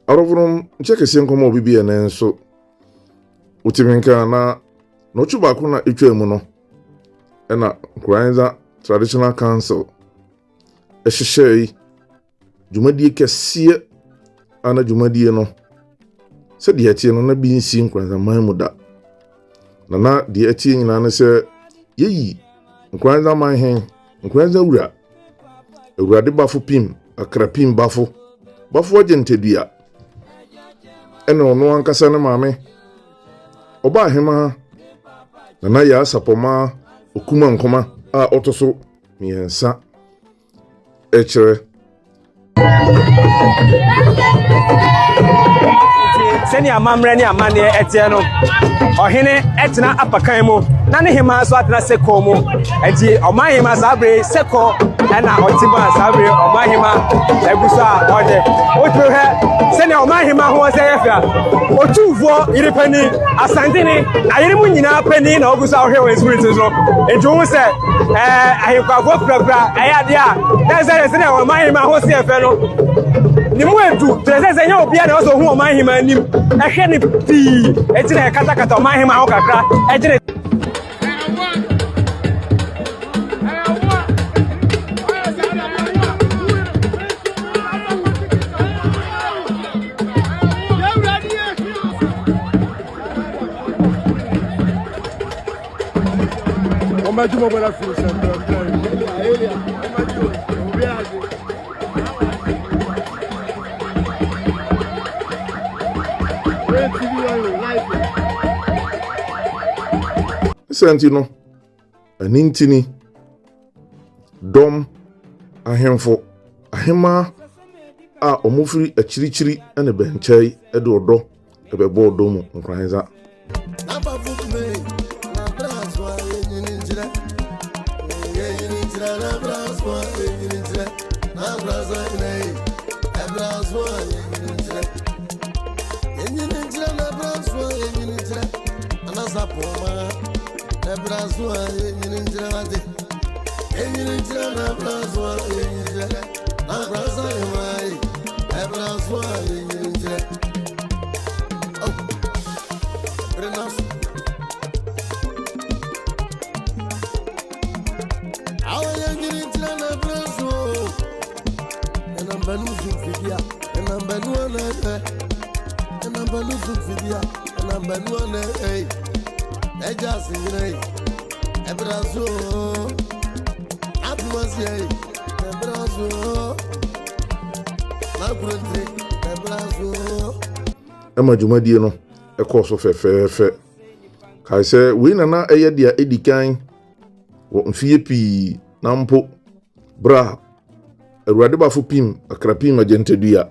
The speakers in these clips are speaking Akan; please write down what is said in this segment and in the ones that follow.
Arovrum cheke senkomo bibi enenso utiminka na nochu baako na etwemu no ena Nkranza Traditional Council ehyehyei dwumadie kese ana dwumadie no se de atie no na bi nsi Nkranza manmuda na de atie nyina ne se yeyi Nkranza manhen Nkranza wura awurade bafo pim akrapim bafo agentedua ena ono ankasa ne maame oba ahema na ya sapoma okuma nkoma a otoso miensa echere seni amamre ni amane etie no ohene etena apakan mu na ne hema so atena seko mu eji omahema sabre seko na otima sabre omahema egusa ode otuhe seni omahema ho se yefia otufo iripani asantini ayiri mu nyina pani na ogusa ohwe spirit so eju se ahikwafo prapra ayade a na seni omahema ho se yefe no ni mu edu treze nya obi na so hu omahema anim ehwe ni pi etina kata omahema ho kakra ejire Majuma bora fursa Sentino anintini dom ahemfo ahema a omufiri achirichiri ene benchai ede odo ebebo odo mu Nkranza Ema dwumadie no ekoso fefefe kai se we na eye dia edikan wo mfie pi na mpo bra awurade bafo pim akrapim agentedua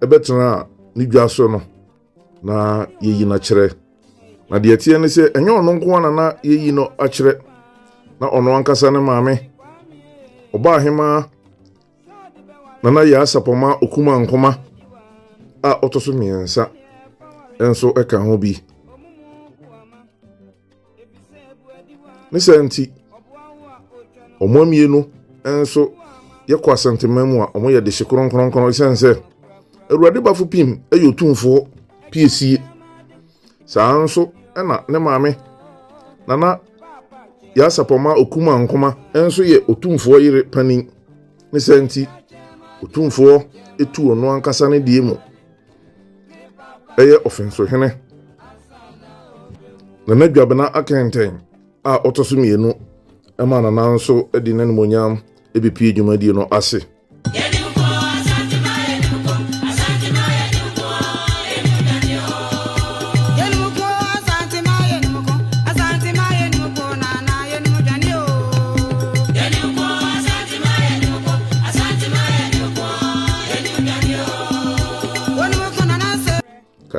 ebetena ni dwaso no na yeyi na kire na de atie ne se enye ono nko na yeyi no akire na ono ankasa ne maame oba ahema na ya sapoma okuma nkoma a otoso miensa enso eka ho bi ne senti omomienu enso yekwa sentimemu a omo ye de hikronkronkron sense awurade bafo pim eyotumfo piesi sanso ena ne maame nana ya sapoma okuma nkoma enso ye otumfo yire panin ne senti otumfo etu ono ankasa ne die mu eye offenso hene na nadwabena akenten a otoso mienu ema na nanso edi nanmonyam ebipie dwumadie no ase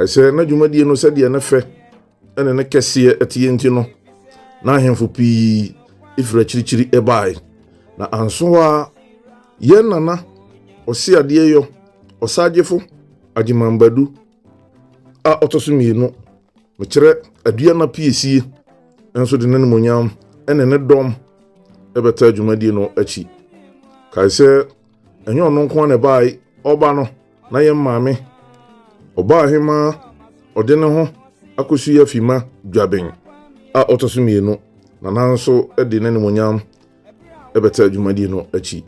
kaise na dwumadie no sede na fe ene ne kese etie nti no na ahemfo pi ifra chirichiri ebai na ansoa ye nana osi ade yo osagefo agimambadu a otoso mienu me kire adua na piesi enso de nanmonyam ene ne dom ebeta dwumadie no achi kaise enyo no nko na bai oba no na yɛ maame ɔbaa hema ɔde ne ho akɔsu yɛ afima dwaben a ɔtɔso mmienu na nanso de ne nimonyam ɛbɛta adwumadie no akyi.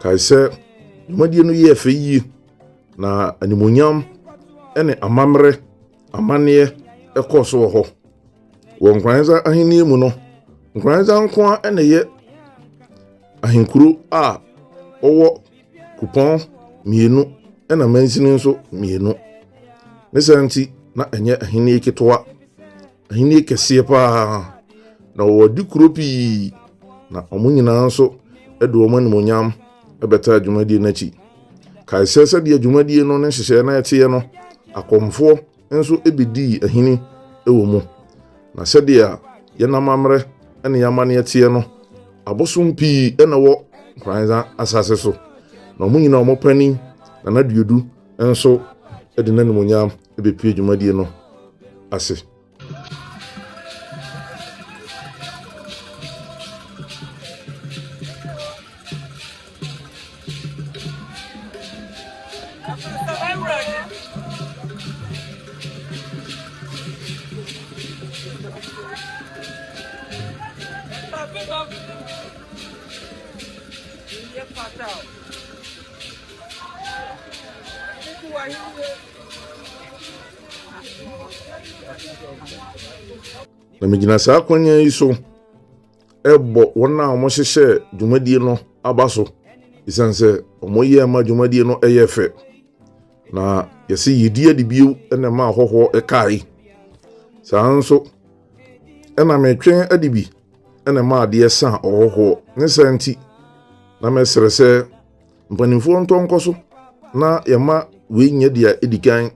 Kaise dwumadie no yɛ fɛ yie na animonyam ne amammerɛ amanneɛ ɛkɔ so wɔ hɔ. Wɔ Nkranza ahenni mu no, Nkranza nko a na yɛ ahenkuro a ɔwɔ kupɔn mmienu na mansini nso mmienu. Ne saa nti na ɛnyɛ ahenni ketewa, ahenni kɛseɛ paa na wɔwɔ di kuro pii na ɔmo nyinaa nso de wɔn animonyam ɛbɛta adwumadie n'akyi. Kaise sɛdeɛ adwumadie no ne hyehyɛ na ɛteɛ no, akɔmfoɔ nso ɛbɛdii ahini ɛwɔ mu. Na sɛdeɛ yɛnam ammerɛ ne yɛamanneɛ teɛ no, abosom pii ɛna wɔ Nkranza asase so. Na ɔmo nyinaa ɔmo panin Nana Duodu nso de n'animonyam ɛbɛpie adwumadie no ase. Na megyina saa kwanya yi so ɛbɔ wɔn a wɔn hyehyɛ dwumadie no aba so isan sɛ wɔn yɛ ama dwumadie no ɛyɛ fɛ na yɛsɛ yɛdi adibio ɛna ma ahɔhoɔ ɛkae saa nso ɛna metwɛn adibi ɛna ma adeɛ sa ɔhɔhoɔ ne saa nti na mɛsrɛ sɛ mpanimfoɔ ntɔnkɔ so na yɛma wei nyɛ deɛ edikan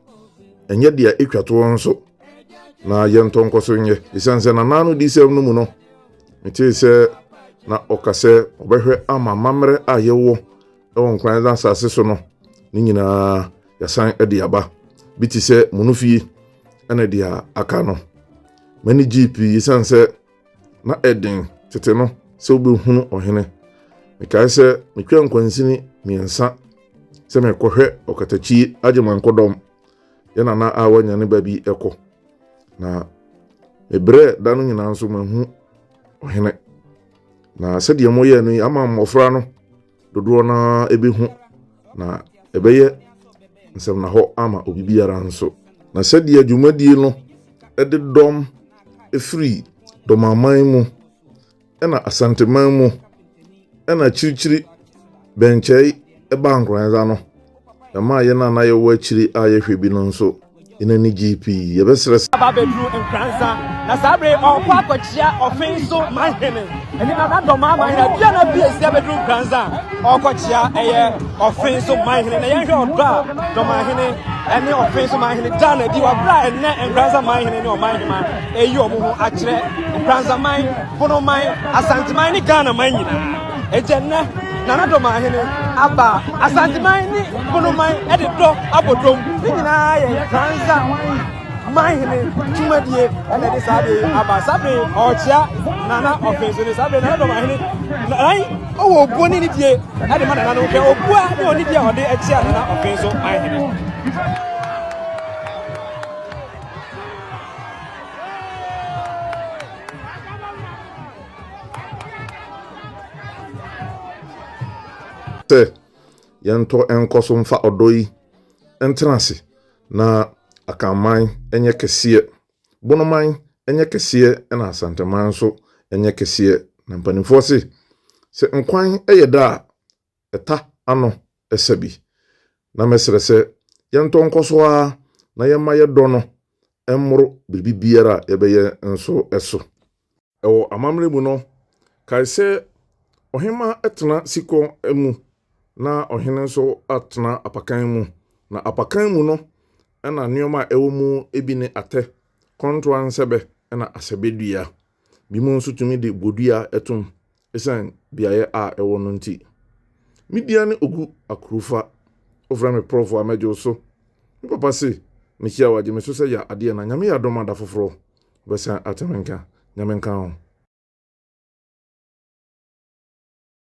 ɛnyɛ deɛ etwa toɔ nso na yɛntɔnkɔ so nyɛ isan sɛ nana no di sɛm no mu no mete sɛ na ɔkasɛ ɔbɛhwɛ ama mammerɛ a yɛwɔ ɛwɔ Nkranza asase so no ne nyinaa yɛsan de aba bi te sɛ monofie ɛna deɛ aka no mani GP isan sɛ na ɛden tete no sɛ wobɛhunu ɔhene. Mekae sɛ metwa nkwansini mmiɛnsa sɛ mekɔhwɛ ɔkatakyi agyemankodɔm yɛna na a wanya ne ba bi ɛkɔ na mebrɛ da no nyinaa nso mahu ɔhene na sɛdeɛ moyɛ no yi ama mmɔfra no dodoɔ na ɛbɛhu na ɛbɛyɛ nsɛm na hɔ ama obi biara nso na sɛdeɛ dwumadie no ɛde dɔm ɛfiri dɔmaman mu ɛna asanteman mu ɛna kyirikyiri bɛnkyɛe ɛba Nkranza no ɛma yɛ na yɛwɔ akyiri a yɛhwɛ bi no nso inani GP yɛbɛsrɛ Babedru Nkranza na sabre ɔkɔ akɔkyia ɔfen so manhene ɛni na dɔma manhene bia na bia sia bedru Nkranza ɔkɔkyia ɛyɛ ɔfen so manhene na yɛhwɛ ɔdɔ a dɔmahene ɛne ɔfen so manhene da na di wa bra ɛnɛ Nkranza manhene ne ɔmanhema ɛyi ɔmo ho akyerɛ Nkranza man bonoman asanteman ne Ghana man nyinaa ɛgyɛnɛ Nana dɔmahene aba asanteman ne bonoman ɛde dɔ abodom ne nyinaa yɛ Nkranza manhene dwumadie ɛna de sabe aba sabe ɔkyia Nana ɔfen so ne sabe Nana dɔmahene nan ɔwɔ obuo ne die ɛde ma Nana no hwɛ obua ne ɔne die a ɔde akyia Nana ɔfen so manhene. Yɛntɔ ɛnkɔ so mfa ɔdɔ yi ɛntena ase na akaman ɛnyɛ kɛseɛ bonoman ɛnyɛ kɛseɛ ɛna asanteman nso ɛnyɛ kɛseɛ na mpanimfoɔ se sɛ nkwan ɛyɛ da a ɛta ano ɛsɛ bi na mɛsrɛ sɛ yɛntɔ nkɔ so a na yɛma yɛdɔ no ɛmmoro biribi biara a yɛbɛyɛ nso ɛso. ɛwɔ amammerɛ mu no kae sɛ ɔhema ɛtena sikɔ mu na ɔhene nso atena apakan mu na apakan mu no ɛna nneɛma a ɛwɔ mu ebi ne atɛ kɔntoa nsɛbɛ ɛna asɛbɛdua bi mu nso tumi de bodua ɛtom ɛsan biaeɛ a ɛwɔ no nti media ne ogu akurufa ofra me prof a mɛgye so me papa se mehyia wagye me so sɛ yɛ adeɛ na nyame yɛ adom ada foforɔ bɛsa atemenka nyame nka ho